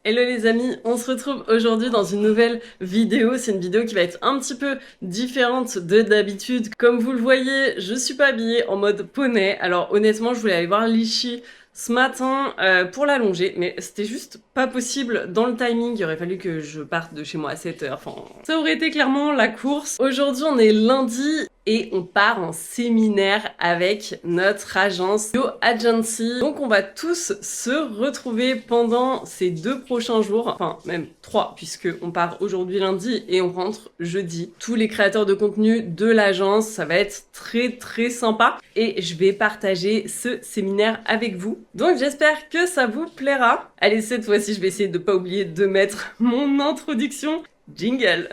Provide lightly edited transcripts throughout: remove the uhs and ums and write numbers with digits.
Hello les amis, on se retrouve aujourd'hui dans une nouvelle vidéo. C'est une vidéo qui va être un petit peu différente de d'habitude. Comme vous le voyez, je suis pas habillée en mode poney. Alors honnêtement, je voulais aller voir Lichy ce matin pour la longer, mais c'était juste pas possible dans le timing. Il aurait fallu que je parte de chez moi à 7h. Enfin, ça aurait été clairement la course. Aujourd'hui, on est lundi et on part en séminaire avec notre agence Yo Agency. Donc on va tous se retrouver pendant ces 2 prochains jours, enfin même 3 puisque on part aujourd'hui lundi et on rentre jeudi. Tous les créateurs de contenu de l'agence, ça va être très sympa et je vais partager ce séminaire avec vous. Donc j'espère que ça vous plaira. Allez, cette fois-ci, je vais essayer de pas oublier de mettre mon introduction. Jingle.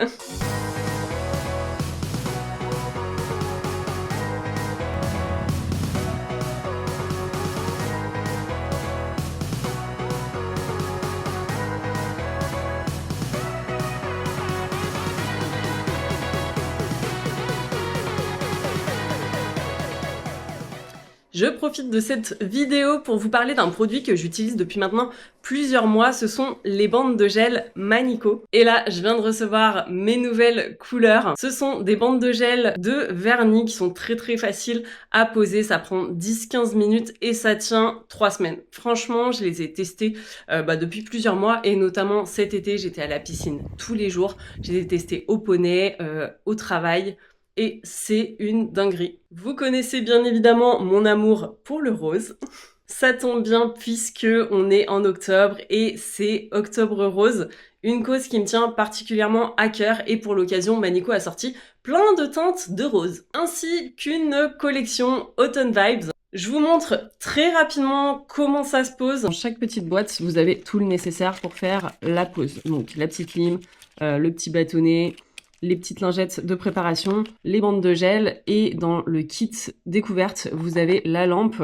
Je profite de cette vidéo pour vous parler d'un produit que j'utilise depuis maintenant plusieurs mois. Ce sont les bandes de gel Manico. Et là, je viens de recevoir mes nouvelles couleurs. Ce sont des bandes de gel de vernis qui sont très faciles à poser. Ça prend 10-15 minutes et ça tient 3 semaines. Franchement, je les ai testés depuis plusieurs mois et notamment cet été, j'étais à la piscine tous les jours. Je les ai testés au poney, au travail. Et c'est une dinguerie. Vous connaissez bien évidemment mon amour pour le rose. Ça tombe bien puisque on est en octobre et c'est Octobre Rose, une cause qui me tient particulièrement à cœur et pour l'occasion Manico a sorti plein de teintes de rose, ainsi qu'une collection Autumn Vibes. Je vous montre très rapidement comment ça se pose. Dans chaque petite boîte, vous avez tout le nécessaire pour faire la pose. Donc la petite lime, le petit bâtonnet, les petites lingettes de préparation, les bandes de gel et dans le kit découverte, vous avez la lampe.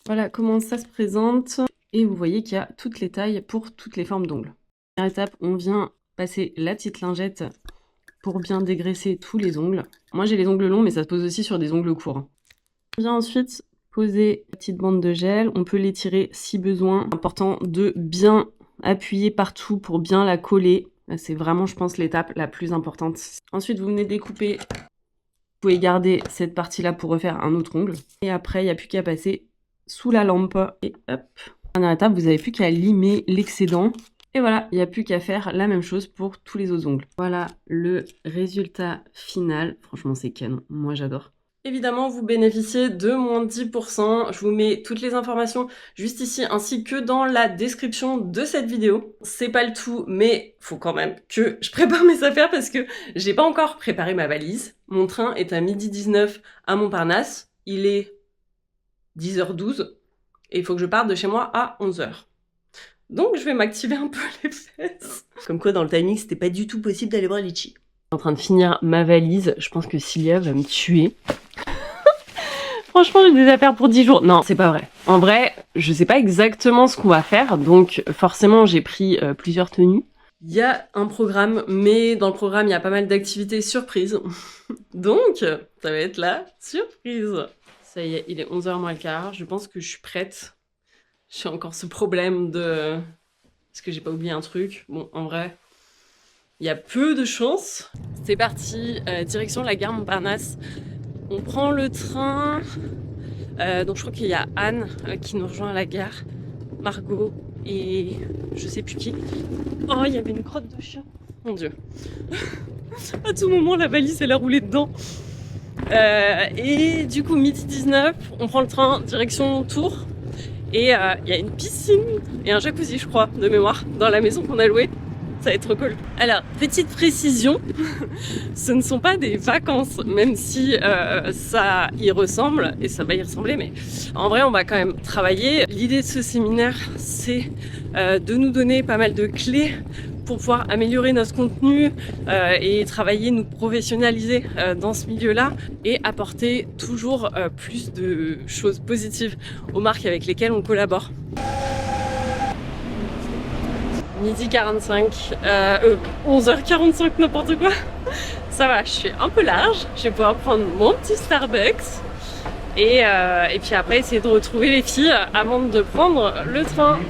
Voilà comment ça se présente et vous voyez qu'il y a toutes les tailles pour toutes les formes d'ongles. Première étape, on vient passer la petite lingette pour bien dégraisser tous les ongles. Moi j'ai les ongles longs mais ça se pose aussi sur des ongles courts. On vient ensuite poser la petite bande de gel, on peut l'étirer si besoin. Important de bien appuyer partout pour bien la coller. C'est vraiment, je pense, l'étape la plus importante. Ensuite, vous venez découper. Vous pouvez garder cette partie-là pour refaire un autre ongle. Et après, il n'y a plus qu'à passer sous la lampe. Et hop. Dernière étape, vous n'avez plus qu'à limer l'excédent. Et voilà, il n'y a plus qu'à faire la même chose pour tous les autres ongles. Voilà le résultat final. Franchement, c'est canon. Moi, j'adore. Évidemment, vous bénéficiez de moins 10%. Je vous mets toutes les informations juste ici, ainsi que dans la description de cette vidéo. C'est pas le tout, mais faut quand même que je prépare mes affaires parce que j'ai pas encore préparé ma valise. Mon train est à 12h19 à Montparnasse. Il est 10h12 et il faut que je parte de chez moi à 11h. Donc je vais m'activer un peu les fesses. Comme quoi, dans le timing, c'était pas du tout possible d'aller voir Litchi. Je suis en train de finir ma valise. Je pense que Cilia va me tuer. Franchement, j'ai des affaires pour 10 jours. Non, c'est pas vrai. En vrai, je sais pas exactement ce qu'on va faire, donc forcément, j'ai pris plusieurs tenues. Il y a un programme, mais dans le programme, il y a pas mal d'activités surprises. Donc, ça va être la surprise. Ça y est, il est 11h moins le quart. Je pense que je suis prête. J'ai encore ce problème de... Est-ce que j'ai pas oublié un truc? Bon, en vrai, il y a peu de chance. C'est parti, direction la gare Montparnasse. On prend le train, donc je crois qu'il y a Anne qui nous rejoint à la gare, Margot et je sais plus qui. Oh, il y avait une crotte de chien, mon Dieu. À tout moment, la valise, elle a roulé dedans. Et du coup, 12h19, on prend le train, direction Tours. Et il y a une piscine et un jacuzzi, je crois, de mémoire, dans la maison qu'on a louée. Ça va être trop cool. Alors, petite précision, ce ne sont pas des vacances, même si ça y ressemble, et ça va y ressembler, mais en vrai, on va quand même travailler. L'idée de ce séminaire, c'est de nous donner pas mal de clés pour pouvoir améliorer notre contenu et travailler, nous professionnaliser dans ce milieu-là et apporter toujours plus de choses positives aux marques avec lesquelles on collabore. 12h45, 11h45, n'importe quoi. Ça va, je suis un peu large. Je vais pouvoir prendre mon petit Starbucks et puis après essayer de retrouver les filles avant de prendre le train.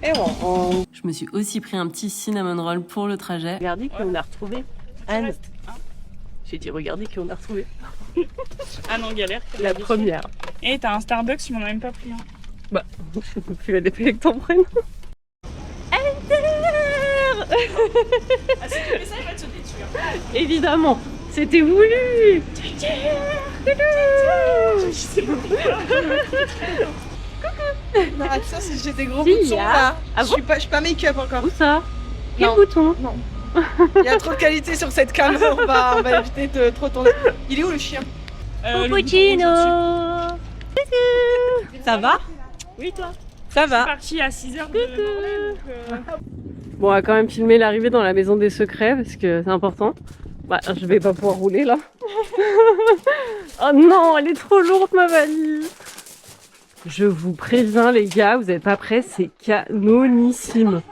Et bon, je me suis aussi pris un petit cinnamon roll pour le trajet. Regardez qui on a retrouvé. Anne. J'ai dit regardez qui on a retrouvé. Ah non, galère. La première. Et t'as un Starbucks, tu m'en as même pas pris un. Bah, tu vas dépeler avec ton prénom. Ah, si tu fais ça, il va te sauter dessus. Évidemment, c'était voulu. Non, ça, j'ai des gros boutons là. Ah bon, Je suis pas make-up encore. où ça? Quel Non. bouton? Non. Il y a trop de qualité sur cette cam, on va éviter de trop tourner. Il est où le chien? Cappuccino. Ça va? Oui, toi? Ça Je suis va. partie à 6h de Bon, on va quand même filmer l'arrivée dans la maison des secrets parce que c'est important. Bah, je vais pas pouvoir rouler là. Oh non, elle est trop lourde ma valise. Je vous préviens les gars, vous êtes pas prêts, c'est canonissime.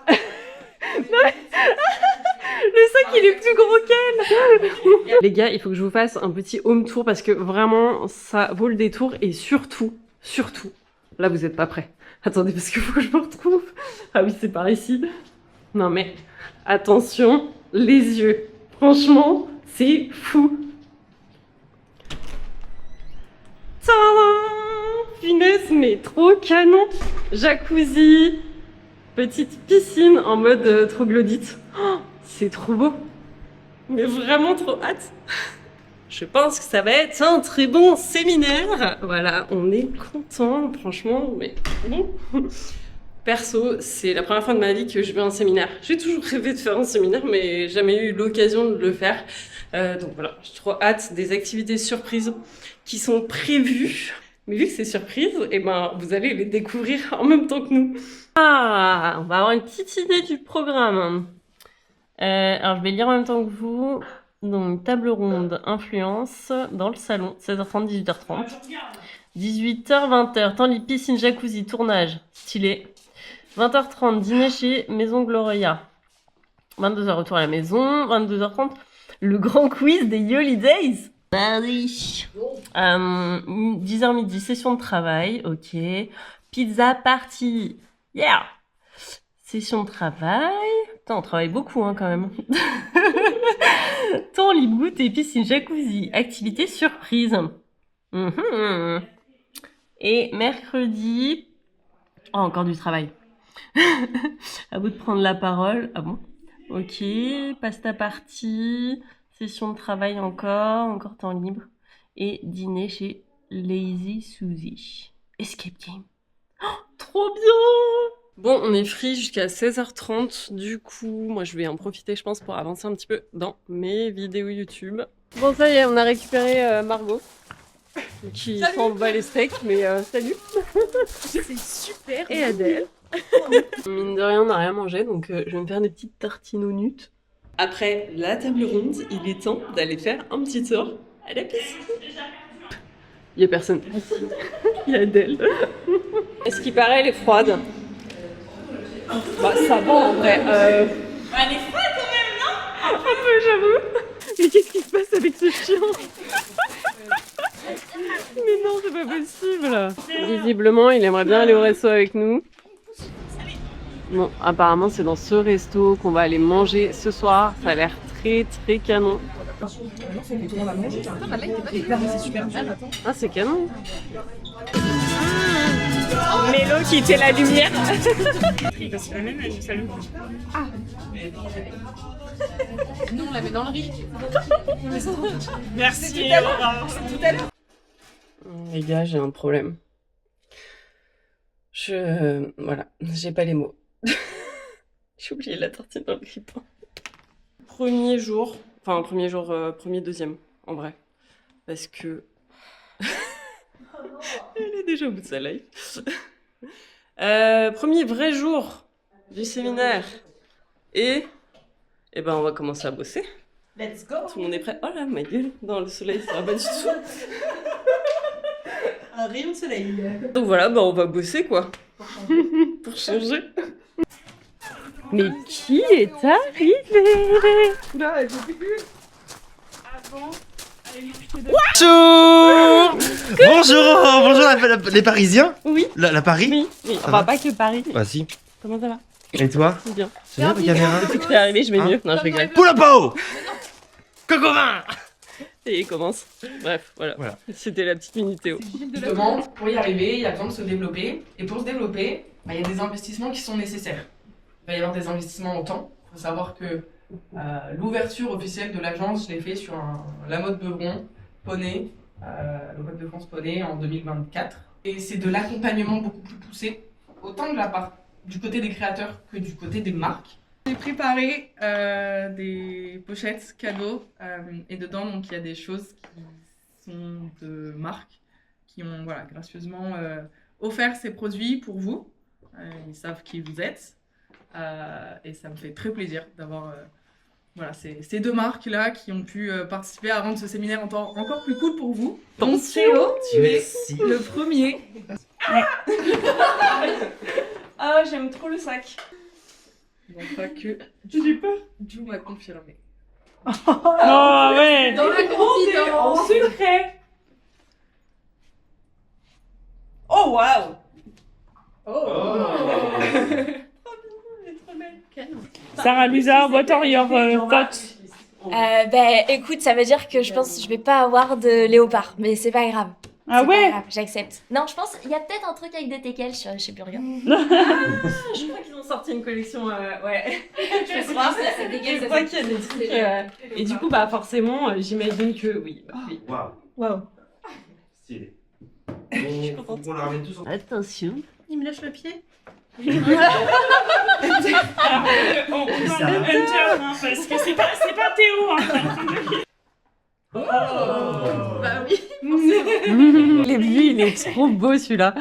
Le sac il est plus gros qu'elle. Les gars, il faut que je vous fasse un petit home tour parce que vraiment ça vaut le détour et surtout, là vous êtes pas prêts. Attendez parce qu'il faut que je me retrouve. Ah oui, c'est par ici. Non mais attention, les yeux. Franchement, c'est fou. Tadam! Finesse, mais trop canon. Jacuzzi, petite piscine en mode troglodyte. Oh, c'est trop beau. Mais vraiment trop hâte. Je pense que ça va être un très bon séminaire. Voilà, on est content, franchement, mais bon. Perso, c'est la première fois de ma vie que je vais à un séminaire. J'ai toujours rêvé de faire un séminaire, mais jamais eu l'occasion de le faire. Donc voilà, j'ai trop hâte des activités surprises qui sont prévues. Mais vu que c'est surprise, et ben, vous allez les découvrir en même temps que nous. Ah, on va avoir une petite idée du programme. Alors, je vais lire en même temps que vous. Donc, table ronde, influence, dans le salon, 16h30, 18h30. 18h, 20h, temps libre, piscine, jacuzzi, tournage, stylé. 20h30, dîner chez Maison Gloria. 22h, retour à la maison. 22h30, le grand quiz des Holidays. Mardi. 10h midi, session de travail, ok. Pizza party, yeah. Session de travail. Putain, on travaille beaucoup hein, quand même. Temps libre, goûter, piscine, jacuzzi, activité surprise. Et mercredi... Oh, encore du travail. À vous de prendre la parole. Ah bon? Ok, pasta party, session de travail encore temps libre. Et dîner chez Lazy Suzy. Escape game. Oh, trop bien! Bon, on est free jusqu'à 16h30. Du coup, moi je vais en profiter, je pense, pour avancer un petit peu dans mes vidéos YouTube. Bon, ça y est, on a récupéré Margot. Qui s'en bat les steaks, mais salut! C'est super. Et Adèle. Mine de rien, on n'a rien mangé, donc je vais me faire des petites tartines au nut. Après la table ronde, il est temps d'aller faire un petit tour à la piscine. Il y a personne. Il y a Adèle. Est-ce qu'il paraît, elle est froide? Bah, ça va en vrai. Elle est froide quand même, non? Un peu, j'avoue. Mais qu'est-ce qui se passe avec ce chien? Mais non, c'est pas possible. Visiblement, il aimerait bien aller au resto avec nous. Bon, apparemment, c'est dans ce resto qu'on va aller manger ce soir. Ça a l'air très très canon. Ah, c'est canon. Mélo qui était la lumière. Parce que la même, elle nous salue. Ah. Nous, on la met dans le riz. Merci, Aurora. Les gars, j'ai un problème. Voilà, j'ai pas les mots. J'ai oublié la tartine dans le grippin. Premier jour, premier, deuxième, en vrai. Parce que... Elle est déjà au bout de sa life. Premier vrai jour du séminaire. Et ben on va commencer à bosser. Let's go. Tout le monde est prêt. Oh là, ma gueule, dans le soleil, ça va pas du tout. Un rayon de soleil. Donc voilà, bah on va bosser quoi. Pour changer. Mais qui est arrivé? Là, elle veut plus. Avant, Bonjour. Bonjour les Parisiens. Oui. La Paris. Oui, Ça enfin va pas que Paris. Bah si. Comment ça va? Et toi? Bien. C'est bien la caméra? Depuis que t'es arrivé, je vais mieux. Non, je rigole. Pour la peau. Coco-vin. Et il commence. Bref, voilà. C'était la petite minute Théo. Justement, pour y arriver, il y a besoin de se développer. Et pour se développer, il y a des investissements qui sont nécessaires. Il va y avoir des investissements en temps. Il faut savoir que l'ouverture officielle de l'agence, je l'ai fait sur la mode Beuvron, Poney, le Web de France Poney en 2024. Et c'est de l'accompagnement beaucoup plus poussé, autant de la part du côté des créateurs que du côté des marques. J'ai préparé des pochettes cadeaux et dedans donc il y a des choses qui sont de marques qui ont voilà, gracieusement offert ces produits pour vous. Ils savent qui vous êtes et ça me fait très plaisir d'avoir voilà, ces deux marques là qui ont pu participer à rendre ce séminaire encore plus cool pour vous. Donc Théo, tu es le premier. Ah, j'aime trop le sac. Non pas que. J'ai peur. Ju m'a confirmé. Oh ouais. Dans la confidence. En secret. Oh waouh. Sarah Luzard, what are your thoughts? Écoute, ça veut dire que je pense que je vais pas avoir de léopard, mais c'est pas grave. Ah C'est ouais. pas grave, j'accepte. Non, je pense il y a peut-être un truc avec des teckels, je sais plus rien. Je crois qu'ils ont sorti une collection, ouais. Je crois, c'est dégueu. Je crois qu'il y a des trucs. Et du coup, bah forcément, j'imagine que oui. Oui. Waouh. Wow. Stylé. contente. On la ramène tous en... Attention. Il me lâche le pied. On parle de Hunter, hein, parce que c'est pas Théo. Hein. Bah oui. Je l'ai vu, il est trop beau celui-là.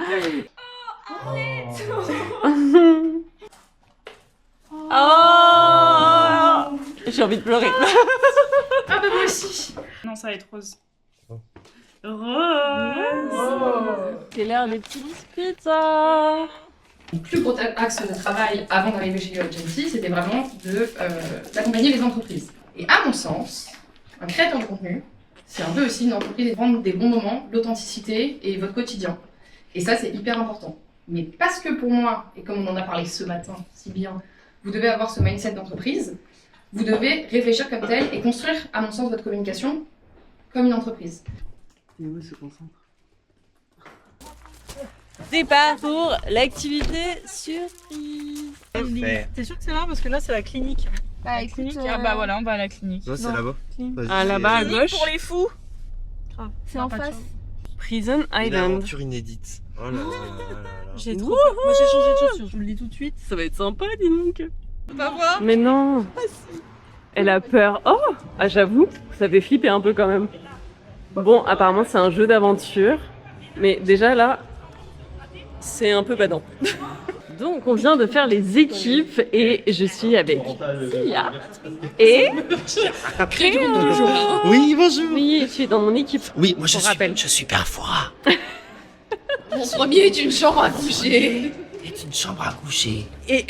Oh, j'ai envie de pleurer. Ah bah moi aussi. Non, ça va être rose. Rose. C'est l'air des petits biscuits, ça. Le plus gros axe de travail avant d'arriver chez Gency, c'était vraiment d'accompagner les entreprises. Et à mon sens, un créateur de contenu, c'est un peu aussi une entreprise de vendre des bons moments, l'authenticité et votre quotidien. Et ça, c'est hyper important. Mais parce que pour moi, et comme on en a parlé ce matin si bien, vous devez avoir ce mindset d'entreprise, vous devez réfléchir comme tel et construire, à mon sens, votre communication comme une entreprise. Théo se concentre. Départ pour l'activité surprise. T'es sûr que c'est là? Parce que là, c'est la clinique. Bah écoute, Ah bah voilà, on va à la clinique. Non, c'est là-bas. Vas-y, Ah, là-bas à gauche. Pour les fous. c'est en face. Prison Une Island. aventure inédite. Oh là là là là là. J'ai trop peur. Moi, j'ai changé de chaussures, je vous le dis tout de suite. Ça va être sympa, dis donc. On va voir. Mais non. Elle a peur. Oh, ah, j'avoue, ça fait flipper un peu quand même. Bon, apparemment, c'est un jeu d'aventure. Mais déjà là, c'est un peu badant. Donc, on vient de faire les équipes et je suis avec Sia et Cléo. Oui, bonjour. Oui, tu es dans mon équipe. Oui, moi je Pour rappel. suis Perfora. Mon premier est une chambre à coucher. C'est une chambre à coucher. Et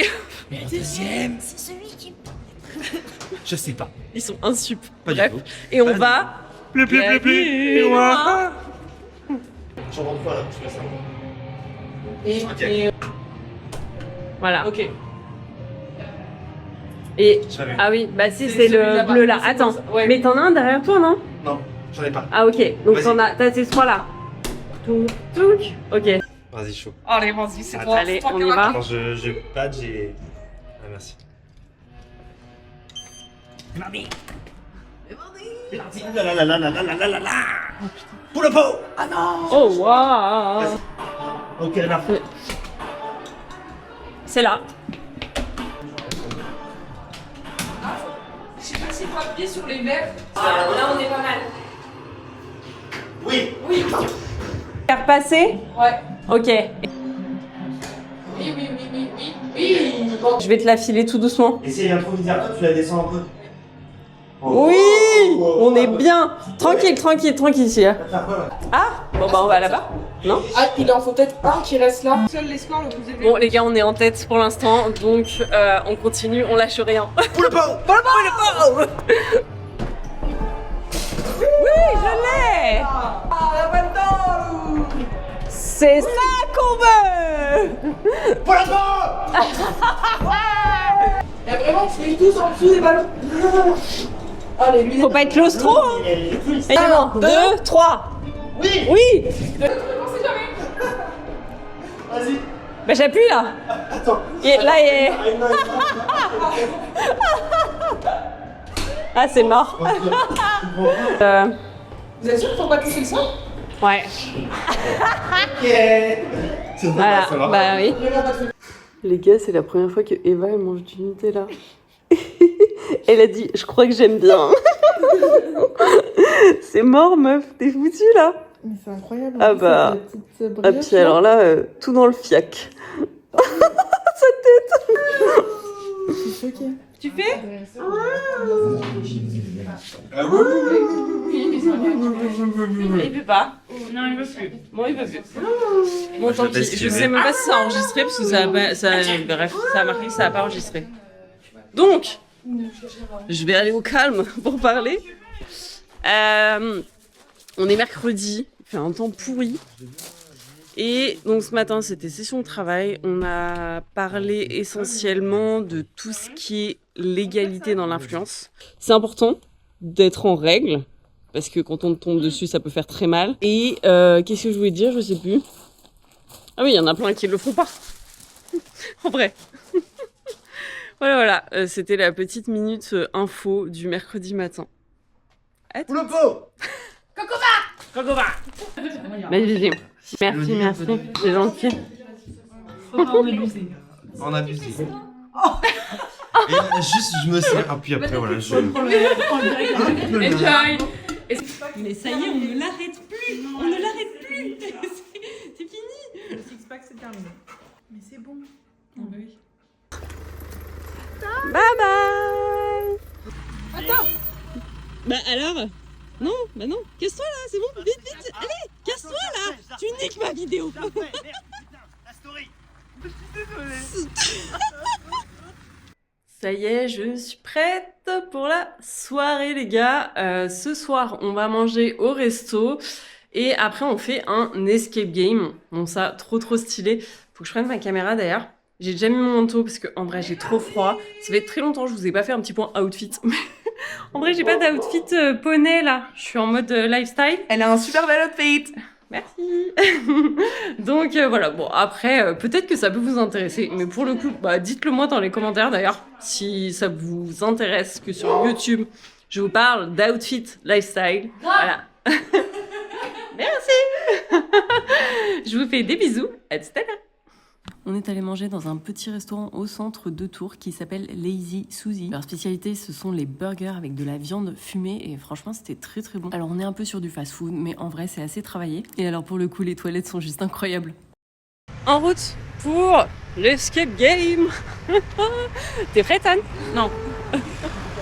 Mon deuxième, C'est celui qui... je sais pas. ils sont insup. Pas Bref. du tout. Et on va. Plus, Et moi. Chambre de quoi là? Je fais ça. Et Voilà. ok. Et Je l'avais. ah oui, bah si, C'est c'est celui le là-bas. bleu là. C'est Attends. comme ça. Ouais. Mais t'en as un derrière toi, non? Non, j'en ai pas. Ah ok. Donc Vas-y. t'as ces trois là. Touc, touc. Ok. Vas-y, chaud. Allez, vas-y, c'est Attends. toi. Allez, c'est toi on qui y vas- va. Attends, je badge et... Ah, merci. Mardi. La la la la la la la la la la. Pour le pot. Ah non. Oh waouh. Ok, là. C'est là. Je sais pas si faut appuyer sur les verres. Là on est pas mal. Oui. Faire passer. Ouais. Ok. Oui. Bon. Je vais te la filer tout doucement. Et si elle vient trop vite vers toi, tu la descends un peu. Oui, on est bien. Tranquille, Sia. Tu vas faire quoi là? Ah, bon bah on va là-bas. Non? Ah, il en faut peut-être un qui reste là. Seul l'espoir le plus élevé. Bon les gars, on est en tête pour l'instant, donc on continue, on lâche rien. Pour le pot. Oui. je l'ai. C'est ça qu'on veut. Pour la mort. Il y a vraiment, je suis tous en dessous des ballons. Allez, lui. Faut pas être claustro, hein. Et c'est bon, 2, 3. Oui. Oui. Vas-y. Bah j'appuie là. Attends. Et là, il est... Ah, c'est mort. Vous êtes sûr qu'il faut pas toucher le sol? Ouais. Ok. C'est bon, Voilà, ça va. bah oui. Vraiment pas de truc. Les gars, c'est la première fois que Eva elle mange du Nutella. Elle a dit, je crois que j'aime bien. C'est mort, meuf, t'es foutue là. Mais c'est incroyable. Ah bah. Ah puis alors là, tout dans le fiac. Sa tête. Je suis choquée. Tu fais? Ah oui. Il veut pas. Non, il veut plus. Bon, il veut plus. Bon, tant pis. Je sais même pas si ça a enregistré parce que bref, ça a marqué que ça a pas enregistré. Donc, je vais aller au calme pour parler. On est mercredi, il fait un temps pourri. Et donc ce matin, c'était session de travail. On a parlé essentiellement de tout ce qui est légalité dans l'influence. C'est important d'être en règle, parce que quand on tombe dessus, ça peut faire très mal. Et qu'est-ce que je voulais dire? Je sais plus. Ah oui, il y en a plein qui le font pas. En vrai. Voilà. C'était la petite minute info du mercredi matin. Pour le pot. Vas-y. Merci. C'est gentil. Faut pas en abuser. On a abusé. Et juste, je me sers. Ah, puis après, voilà, je. Enjoy. Mais ça y est, on ne l'arrête plus. On ne l'arrête plus. C'est fini. Le six-pack, c'est terminé. Mais c'est bon. Oui. Bye bye. Attends. Bah alors? Non, bah non. Casse-toi là, c'est bon. Vite. Allez, casse-toi là. Tu niques ma vidéo. La story. Ça y est, je suis prête pour la soirée, les gars. Ce soir, on va manger au resto. Et après, on fait un escape game. Bon, ça, trop stylé. Faut que je prenne ma caméra d'ailleurs. J'ai déjà mis mon manteau parce que en vrai, j'ai trop froid. Ça fait très longtemps que je vous ai pas fait un petit point outfit. En vrai, j'ai pas d'outfit poney là. Je suis en mode lifestyle. Elle a un super bel outfit. Merci. Donc voilà, bon après peut-être que ça peut vous intéresser, mais pour le coup, bah dites-le moi dans les commentaires d'ailleurs si ça vous intéresse que sur YouTube je vous parle d'outfit lifestyle. Voilà. Merci. Je vous fais des bisous. À tout à l'heure. On est allé manger dans un petit restaurant au centre de Tours qui s'appelle Lazy Suzy. Leur spécialité, ce sont les burgers avec de la viande fumée et franchement, c'était très bon. Alors, on est un peu sur du fast-food, mais en vrai, c'est assez travaillé. Et alors, pour le coup, les toilettes sont juste incroyables. En route pour l'escape game. T'es prête, Anne? Non.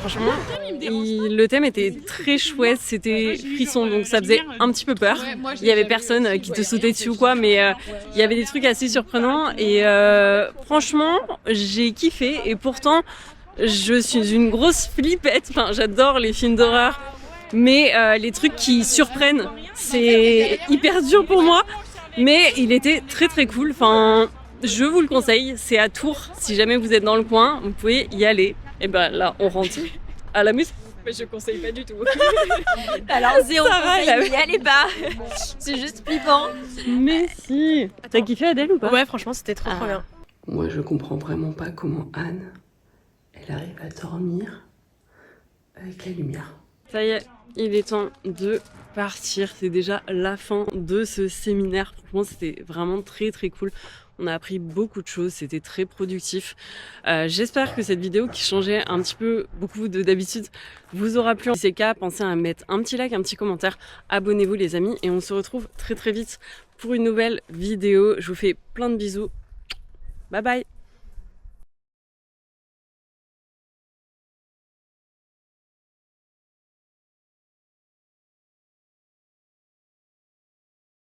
Franchement, le thème était très chouette, c'était frisson, donc ça faisait un petit peu peur. Il y avait personne qui te sautait dessus ou quoi, mais il y avait des trucs assez surprenants et franchement, j'ai kiffé et pourtant, je suis une grosse flippette. Enfin, j'adore les films d'horreur, mais les trucs qui surprennent, c'est hyper dur pour moi, mais il était très cool. Enfin, je vous le conseille, c'est à Tours, si jamais vous êtes dans le coin, vous pouvez y aller. Et ben là, on rentre à la maison. Mais je conseille pas du tout. Alors, zéro conseil, va, n'y allez pas. C'est juste flippant. Mais si. T'as kiffé Adèle ou pas? Ouais, franchement, c'était trop bien. Moi, je comprends vraiment pas comment Anne, elle arrive à dormir avec la lumière. Ça y est, il est temps de partir. C'est déjà la fin de ce séminaire. Franchement, c'était vraiment très cool. On a appris beaucoup de choses, c'était très productif. J'espère que cette vidéo qui changeait un petit peu beaucoup d'habitude vous aura plu. Si c'est le cas, pensez à mettre un petit like, un petit commentaire. Abonnez-vous les amis et on se retrouve très vite pour une nouvelle vidéo. Je vous fais plein de bisous. Bye bye.